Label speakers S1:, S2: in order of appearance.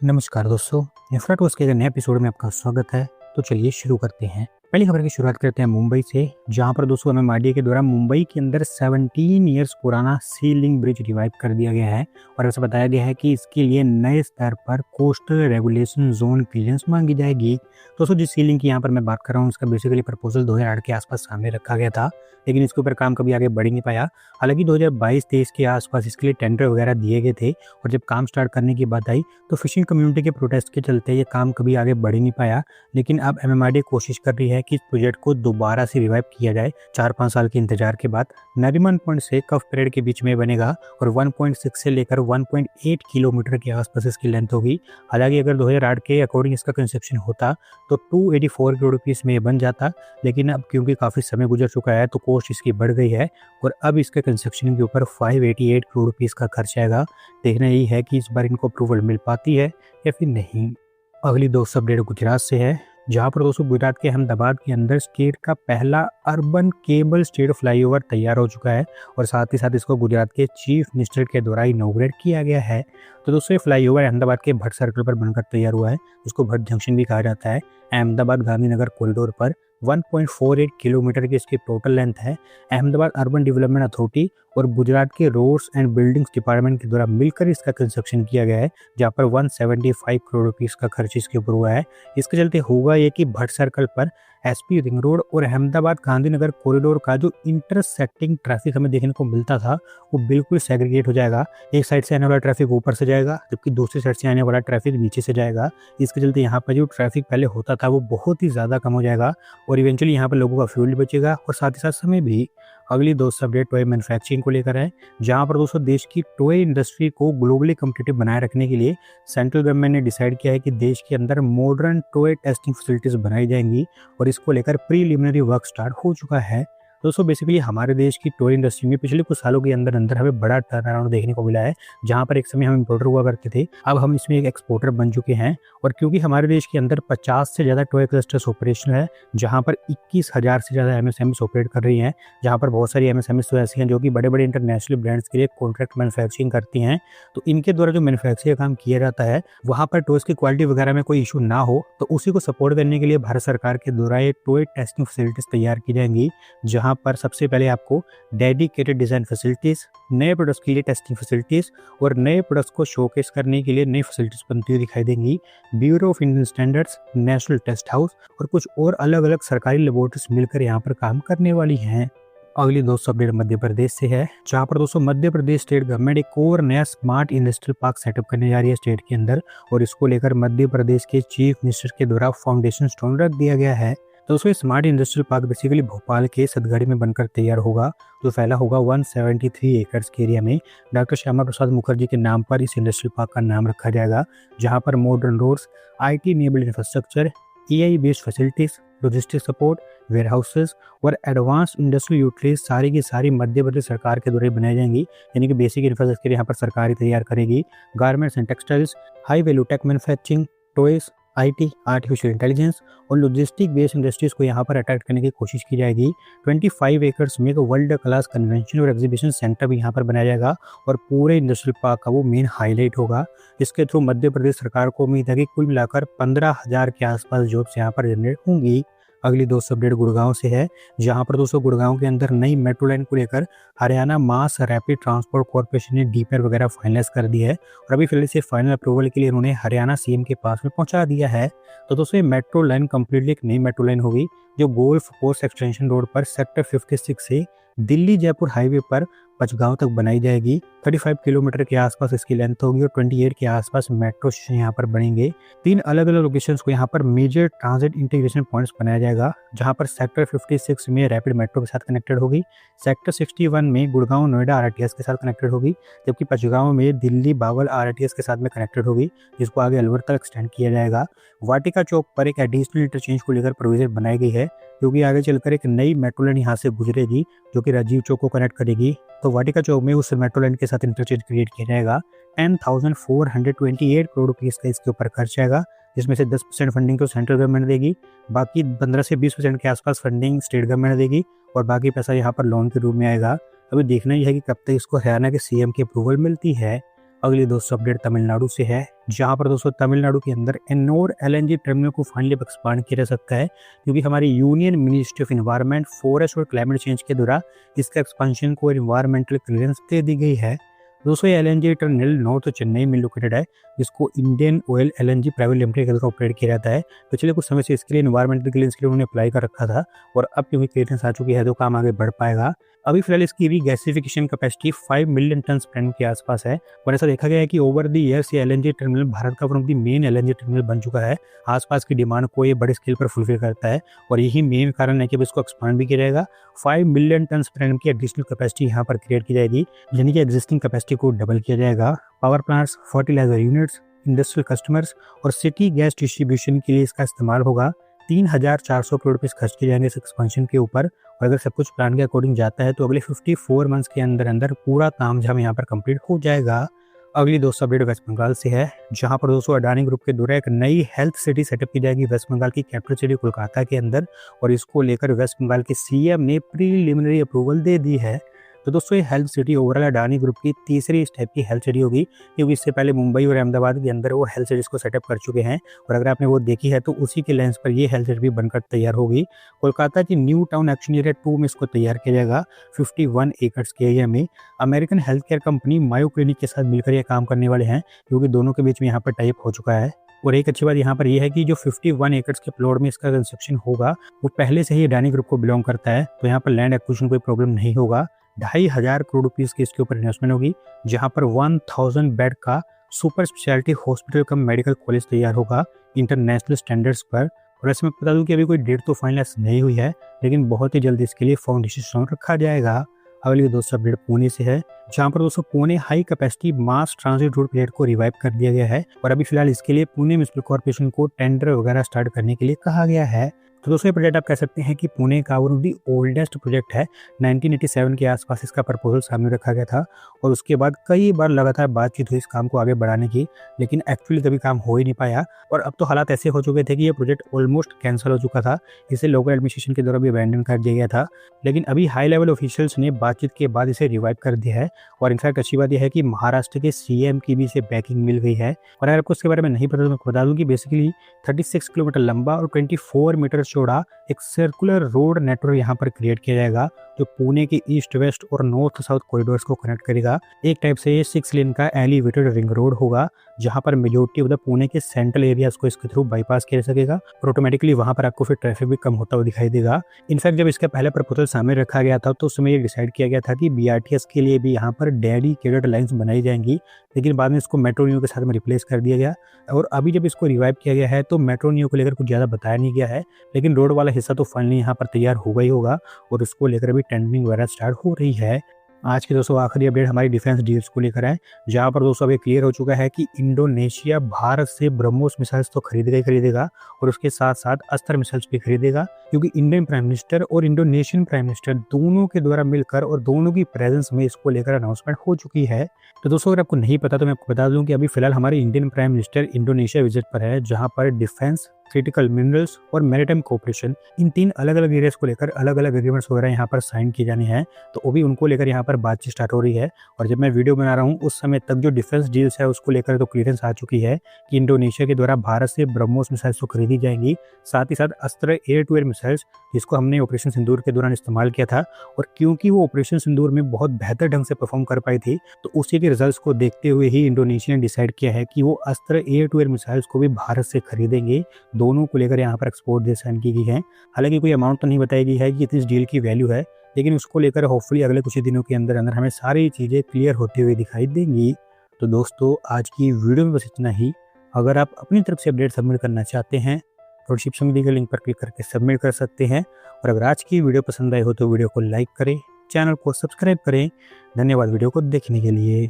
S1: नमस्कार दोस्तों, इंफ्राटॉस के एक नए एपिसोड में आपका स्वागत है। तो चलिए शुरू करते हैं। पहली खबर की शुरुआत करते हैं मुंबई से, जहां पर दोस्तों एमएमआरडीए के द्वारा मुंबई के अंदर 17 इयर्स पुराना सी लिंक ब्रिज रिवाइव कर दिया गया है और ऐसा बताया गया है कि इसके लिए नए स्तर पर कोस्टल रेगुलेशन जोन क्लियरेंस मांगी जाएगी। दोस्तों जिस सी लिंक की यहाँ पर मैं बात कर रहा हूँ, उसका बेसिकली प्रपोजल 2008 के आसपास सामने रखा गया था, लेकिन इसके ऊपर काम कभी आगे बढ़ ही नहीं पाया। हालांकि 2022-23 के आसपास इसके लिए टेंडर वगैरह दिए गए थे और जब काम स्टार्ट करने की बात आई तो फिशिंग कम्युनिटी के प्रोटेस्ट के चलते ये काम कभी आगे बढ़ ही नहीं पाया। लेकिन अब एमएमआरडीए कोशिश कर रही है कि इस प्रोजेक्ट को दोबारा से रिवाइव किया जाए 4-5 साल के इंतजार के बाद। नरीमन पॉइंट से कफ परेड के बीच में बनेगा और 1.6 से लेकर 1.8 किलोमीटर के आसपास इसकी लेंथ होगी। हालांकि अगर 2008 के अकॉर्डिंग इसका कंस्ट्रक्शन होता तो 284 करोड़ रुपीस में बन जाता, लेकिन अब क्योंकि काफ़ी समय गुजर चुका है तो कॉस्ट इसकी बढ़ गई है और अब इसके कंस्ट्रक्शन के ऊपर 588 करोड़ रुपीस का खर्च आएगा। देखना यही है कि इस बार इनको अप्रूवल मिल पाती है या फिर नहीं। अगली दोस्त अपडेट गुजरात से है, जहां पर दोस्तों गुजरात के अहमदाबाद के अंदर स्टेट का पहला अर्बन केबल स्टेट फ्लाईओवर तैयार हो चुका है और साथ ही साथ इसको गुजरात के चीफ मिनिस्टर के द्वारा इनॉग्रेट किया गया है। तो दोस्तों ये फ्लाईओवर अहमदाबाद के भट्ट सर्कल पर बनकर तैयार हुआ है, जिसको भट्ट जंक्शन भी कहा जाता है। अहमदाबाद गांधीनगर कॉरिडोर पर 1.48 किलोमीटर की इसकी टोटल लेंथ है। अहमदाबाद अर्बन डेवलपमेंट अथॉरिटी और गुजरात के रोड्स एंड बिल्डिंग्स डिपार्टमेंट के द्वारा मिलकर इसका कंस्ट्रक्शन किया गया है, जहां पर 175 करोड़ रुपीस का खर्च इसके ऊपर हुआ है। इसके चलते होगा ये कि भट्ट सर्कल पर एसपी रिंग रोड और अहमदाबाद गांधीनगर कॉरिडोर का जो इंटरसेक्टिंग ट्रैफिक हमें देखने को मिलता था वो बिल्कुल सेग्रीगेट हो जाएगा। एक साइड से आने वाला ट्रैफिक ऊपर से जाएगा, जबकि दूसरी साइड से आने वाला ट्रैफिक नीचे से जाएगा। इसके चलते यहाँ पर जो ट्रैफिक पहले होता था वो बहुत ही ज़्यादा कम हो जाएगा और इवेंचुअली यहाँ पर लोगों का फ्यूल भी बचेगा और साथ ही साथ समय भी। अगली दोस्त अपडेट टॉय मैन्युफैक्चरिंग को लेकर है, जहां पर दोस्तों देश की टॉय इंडस्ट्री को ग्लोबली कम्पिटिटिव बनाए रखने के लिए सेंट्रल गवर्नमेंट ने डिसाइड किया है कि देश के अंदर मॉडर्न टॉय टेस्टिंग फैसिलिटीज बनाई जाएंगी और इसको लेकर प्रीलिमिनरी वर्क स्टार्ट हो चुका है। दोस्तों बेसिकली हमारे देश की टॉय इंडस्ट्री में पिछले कुछ सालों के अंदर अंदर हमें बड़ा टर्न अराउंड देखने को मिला है। जहां पर एक समय हम इंपोर्टर हुआ करते थे, अब हम इसमें एक एक्सपोर्टर बन चुके हैं। और क्योंकि हमारे देश के अंदर 50 से ज़्यादा टॉय क्लस्टर्स ऑपरेशन है, जहां पर 21,000 से ज़्यादा एमएसएमईज ऑपरेट कर रही हैं, जहां पर बहुत सारी एमएसएमईज तो ऐसी हैं जो कि बड़े बड़े इंटरनेशनल ब्रांड्स के लिए कॉन्ट्रैक्ट मैन्युफैक्चरिंग करती हैं। तो इनके द्वारा जो मैन्युफैक्चरिंग का काम किया जाता है वहाँ पर टॉयज की क्वालिटी वगैरह में कोई इशू ना हो, तो उसी को सपोर्ट करने के लिए भारत सरकार के द्वारा ये टॉय टेस्टिंग फैसिलिटीज तैयार की जाएंगी, जहाँ पर सबसे पहले आपको डेडिकेटेड डिजाइन फैसिलिटीज, नए प्रोडक्ट्स के लिए टेस्टिंग फैसिलिटीज और नए प्रोडक्ट्स को शोकेस करने के लिए नई फैसिलिटीज बनती हुई दिखाई देंगी। Bureau of Indian standards, national test house और कुछ और अलग अलग सरकारी लेबोरेटरीज मिलकर यहाँ पर काम करने वाली हैं। अगली दोस्तों अपडेट मध्य प्रदेश से है, जहाँ पर दोस्तों मध्य प्रदेश स्टेट गवर्नमेंट एक और नया स्मार्ट इंडस्ट्रियल पार्क सेटअप करने जा रही है स्टेट के अंदर और इसको लेकर मध्य प्रदेश के चीफ मिनिस्टर के द्वारा फाउंडेशन स्टोन रख दिया गया है। दोस्तों smart industrial park basically Bhopal के सतगढ़ी में बनकर तैयार होगा, जो फैला होगा 173 एकड़ के एरिया में। डॉक्टर श्यामा प्रसाद मुखर्जी के नाम पर इस इंडस्ट्रियल पार्क का नाम रखा जाएगा, जहां पर modern roads, IT enabled infrastructure, AI based facilities, logistic support, warehouses और एडवांस इंडस्ट्रियल यूटिलिटीज सारी की सारी मध्य प्रदेश सरकार के द्वारा बनाई जाएंगी। यानी कि बेसिक इंफ्रास्ट्रक्चर यहाँ पर सरकार ही तैयार करेगी। Garments and textiles, high value tech manufacturing, toys, IT, artificial intelligence और लॉजिस्टिक बेस्ड इंडस्ट्रीज को यहाँ पर अट्रैक्ट करने की कोशिश की जाएगी। 25 एकर्स में एक वर्ल्ड क्लास कन्वेंशन और एग्जीबिशन सेंटर भी यहाँ पर बनाया जाएगा और पूरे इंडस्ट्रियल पार्क का वो मेन हाईलाइट होगा। इसके थ्रू मध्य प्रदेश सरकार को उम्मीद है कि कुल मिलाकर 15,000 के आसपास जॉब्स यहाँ पर जनरेट होंगी। अगली दोस्तों अपडेट गुड़गांव से है, जहां पर दोस्तों गुड़गांव के अंदर नई मेट्रो लाइन को लेकर Haryana mass rapid transport corporation ने डीपीआर वगैरह फाइनलाइज कर दी है और अभी फिलहाल से फाइनल अप्रूवल के लिए उन्होंने हरियाणा सीएम के पास में पहुंचा दिया है। तो दोस्तों ये मेट्रो लाइन कम्प्लीटली एक नई मेट्रो लाइन होगी, जो गोल्फ कोर्स एक्सटेंशन रोड पर सेक्टर 56 से दिल्ली जयपुर हाईवे पर पचगांव तक बनाई जाएगी। 35 किलोमीटर के आसपास इसकी लेंथ होगी और 28 के आसपास मेट्रो स्टेशन यहाँ पर बनेंगे। 3 अलग अलग लोकेशंस को यहाँ पर मेजर ट्रांजिट इंटीग्रेशन पॉइंट्स बनाया जाएगा, जहाँ पर सेक्टर 56 में रैपिड मेट्रो के साथ कनेक्टेड होगी, सेक्टर 61 में गुड़गांव नोएडा RTS के साथ कनेक्टेड होगी, जबकि पचगांव में दिल्ली बावल RTS के साथ में कनेक्टेड होगी, जिसको आगे अलवर तक एक्सटेंड किया जाएगा। वाटिका चौक पर एक एडिशनल इंटरचेंज को लेकर प्रोविजन बनाई गई है, क्योंकि आगे चलकर एक नई मेट्रो लाइन यहाँ से गुजरेगी जो कि राजीव चौक को कनेक्ट करेगी। तो वाटिका चौक में उस मेट्रो लाइन के साथ इंटरचेंज क्रिएट किया जाएगा। 10,428 करोड़ रुपीस का इसके ऊपर खर्च आएगा, जिसमें से 10% फंडिंग तो सेंट्रल गवर्नमेंट देगी, बाकी 15 से 20% के आसपास फंडिंग स्टेट गवर्नमेंट देगी और बाकी पैसा यहाँ पर लोन के रूप में आएगा। अभी देखना ही है कि कब तक इसको हरियाणा के CM की अप्रूवल मिलती है। अगली दोस्तों अपडेट तमिलनाडु से है, जहां पर दोस्तों तमिलनाडु के अंदर एन्नोर एलएनजी टर्मिनल को फाइनली एक्सपांड किया जा सकता है, क्योंकि हमारी union ministry of environment, forest और क्लाइमेट चेंज के द्वारा इसका एक्सपांशन को एनवायरमेंटल क्लियरेंस दे दी गई है। दोस्तों ये एलएनजी टर्मिनल नॉर्थ चेन्नई में लोकेटेड है, जिसको Indian oil LNG private limited के द्वारा ऑपरेट किया जाता है। पिछले कुछ समय से इसके लिए एनवायरमेंटल क्लियरेंस के लिए उन्होंने अप्लाई कर रखा था, और अब क्योंकि क्लियरेंस आ चुकी है तो काम आगे बढ़ पाएगा। अभी फिलहाल इसकी regasification capacity 5 million tonne per annum के आसपास है, और ऐसा देखा गया है कि ओवर द ईयर्स ये एलएनजी टर्मिनल भारत का one of the main LNG terminal बन चुका है। आसपास की डिमांड को ये बड़े स्केल पर फुलफिल करता है, और यही मेन कारण है कि अब इसको एक्सपांड भी किया जाएगा। 5 मिलियन टन पर एनम की एडिशनल कैपेसिटी यहाँ पर क्रिएट की जाएगी, यानी कि एग्जिस्टिंग कैपेसिटी को डबल किया जाएगा। Power plants, fertiliser units, industrial customers और सिटी गैस डिस्ट्रीब्यूशन के लिए इसका इस्तेमाल होगा। 3,400 करोड़ रुपये खर्च किए जाएंगे इस एक्सपेंशन के ऊपर, और अगर सब कुछ प्लान के अकॉर्डिंग जाता है तो अगले 54 मंथ्स के अंदर अंदर पूरा तामझाम यहाँ पर कंप्लीट हो जाएगा। अगली दोस्तों अपडेट वेस्ट बंगाल से है, जहां पर दोस्तों अडानी ग्रुप के द्वारा एक नई हेल्थ सिटी सेटअप की जाएगी वेस्ट बंगाल की कैपिटल सिटी कोलकाता के अंदर, और इसको लेकर वेस्ट बंगाल के सीएम ने प्रीलिमिनरी अप्रूवल दे दी है। तो दोस्तों ये health city overall Adani group की तीसरी इस टाइप की हेल्थ सिटी होगी, क्योंकि इससे पहले मुंबई और अहमदाबाद के अंदर वो हेल्थ सिटीज को सेटअप कर चुके हैं, और अगर आपने वो देखी है तो उसी के लेंस पर ये हेल्थ सिटी भी बनकर तैयार होगी। कोलकाता की न्यू टाउन एक्शन एरिया 2 में इसको तैयार किया जाएगा, 51 एकड़ के एरिया में। अमेरिकन हेल्थ केयर कंपनी मायो क्लिनिक के साथ मिलकर ये काम करने वाले हैं, क्योंकि दोनों के बीच में यहाँ पर टाइप हो चुका है। और एक अच्छी बात यहाँ पर यह है कि जो 51 एकड़ के प्लॉट में इसका कंस्ट्रक्शन होगा वो पहले से ही अडानी ग्रुप को बिलोंग करता है, तो यहाँ पर लैंड एक्विजिशन कोई प्रॉब्लम नहीं होगा। 2,500 करोड़ रुपीस की इसके ऊपर इन्वेस्टमेंट होगी, जहां पर 1000 बेड का सुपर स्पेशलिटी हॉस्पिटल कम मेडिकल कॉलेज तैयार होगा इंटरनेशनल स्टैंडर्ड्स पर। और ऐसे में बता दूं कि अभी कोई डेट तो फाइनलाइज नहीं हुई है, लेकिन बहुत ही जल्दी इसके लिए फाउंडेशन स्टोन रखा जाएगा। अगली दोस्तों अपडेट पुणे से है, जहां पर दोस्तों पुणे हाई कैपेसिटी मास ट्रांजिट रोड प्रोजेक्ट को रिवाइव कर दिया गया है, और अभी फिलहाल इसके लिए पुणे म्युनिसिपल कॉर्पोरेशन को टेंडर वगैरह स्टार्ट करने के लिए कहा गया है। तो दोस्तों ये प्रोजेक्ट आप कह सकते हैं कि पुणे का one of the oldest project है। 1987 के आसपास इसका प्रपोजल सामने रखा गया था, और उसके बाद कई बार लगातार बातचीत हुई इस काम को आगे बढ़ाने की, लेकिन एक्चुअली कभी काम हो ही नहीं पाया। और अब तो हालात ऐसे हो चुके थे कि ये प्रोजेक्ट ऑलमोस्ट कैंसिल हो चुका था, इसे लोकल एडमिनिस्ट्रेशन के द्वारा भी अबैंडन कर दिया गया था, लेकिन अभी हाई लेवल ऑफिशियल्स ने बातचीत के बाद इसे रिवाइव कर दिया है। और इनफैक्ट अच्छी बात यह है कि महाराष्ट्र के सीएम की भी इसे बैकिंग मिल गई है। और अगर आपको इसके बारे में नहीं पता तो मैं बता दूं कि बेसिकली 36 किलोमीटर लंबा और 24 मीटर चौड़ा एक सर्कुलर रोड नेटवर्क यहाँ पर क्रिएट किया जाएगा, जो पुणे के ईस्ट वेस्ट और नॉर्थ साउथ कॉरिडोर्स को कनेक्ट करेगा। एक टाइप से ये 6 लेन का एलिवेटेड रिंग रोड होगा, जहां पर मेजोरिटी ऑफ द पुणे के सेंट्रल एरियाज को इसके थ्रू बाईपास किया जा सकेगा, और ऑटोमेटिकली वहां पर आपको फिर ट्रैफिक भी कम होता हुआ दिखाई देगा। इनफैक्ट जब इसका पहले प्रपोजल सामने रखा गया था तो उस समय ये डिसाइड किया गया था कि बीआरटीएस के लिए भी यहाँ पर डेडिकेटेड लाइन्स बनाई जाएंगी, लेकिन बाद में इसको मेट्रो नियो के साथ में रिप्लेस कर दिया गया। और अभी जब इसको रिवाइव किया गया है तो मेट्रो नियो को लेकर कुछ ज़्यादा बताया नहीं गया है, लेकिन रोड वाला हिस्सा तो फाइनली यहाँ पर तैयार होगा ही होगा, और उसको लेकर अभी टेंडरिंग वगैरह स्टार्ट हो रही है। आज की दोस्तों आखिरी अपडेट हमारी डिफेंस डील्स को लेकर है, जहां पर दोस्तों अभी क्लियर हो चुका है कि इंडोनेशिया भारत से ब्रह्मोस मिसाइल्स तो खरीदेगा, और उसके साथ साथ अस्त्र मिसाइल्स भी खरीदेगा, क्योंकि इंडियन प्राइम मिनिस्टर और इंडोनेशियन प्राइम मिनिस्टर दोनों के द्वारा मिलकर और दोनों की प्रेजेंस में इसको लेकर अनाउंसमेंट हो चुकी है। तो दोस्तों अगर आपको नहीं पता तो मैं आपको बता दूं कि अभी फिलहाल हमारे Indian prime minister Indonesia visit पर है, जहां पर डिफेंस, क्रिटिकल मिनरल्स और मैरिटाइम कोऑपरेशन, इन 3 अलग अलग एरियाज को लेकर अलग अलग एग्रीमेंट्स वगैरह यहाँ पर साइन किए जाने हैं, तो वो भी उनको लेकर यहाँ पर बातचीत स्टार्ट हो रही है। और जब मैं वीडियो बना रहा हूँ उस समय तक जो डिफेंस डील्स है उसको लेकर तो क्लियरेंस आ चुकी है कि इंडोनेशिया के द्वारा भारत से ब्रह्मोस मिसाइल्स तो खरीदी जाएंगी, साथ ही साथ अस्त्र एयर टू एयर मिसाइल्स, जिसको हमने ऑपरेशन सिंदूर के दौरान इस्तेमाल किया था, और क्योंकि वो ऑपरेशन सिंदूर में बहुत बेहतर ढंग से परफॉर्म कर पाई थी, तो उसी के रिजल्ट्स को देखते हुए ही इंडोनेशिया ने डिसाइड किया है कि वो अस्त्र एयर टू एयर मिसाइल्स को भी भारत से खरीदेंगे। दोनों को लेकर यहाँ पर एक्सपोर्ट डील साइन की गई है। हालांकि कोई अमाउंट तो नहीं बताई गई है कि इस डील की वैल्यू है, लेकिन उसको लेकर होपफुली अगले कुछ ही दिनों के अंदर अंदर हमें सारी चीज़ें क्लियर होती हुई दिखाई देंगी। तो दोस्तों आज की वीडियो में बस इतना ही। अगर आप अपनी तरफ से अपडेट सबमिट करना चाहते हैं तो डिस्क्रिप्शन दी गई लिंक पर क्लिक करके सबमिट कर सकते हैं। और अगर आज की वीडियो पसंद आई हो तो वीडियो को लाइक करें, चैनल को सब्सक्राइब करें। धन्यवाद वीडियो को देखने के लिए।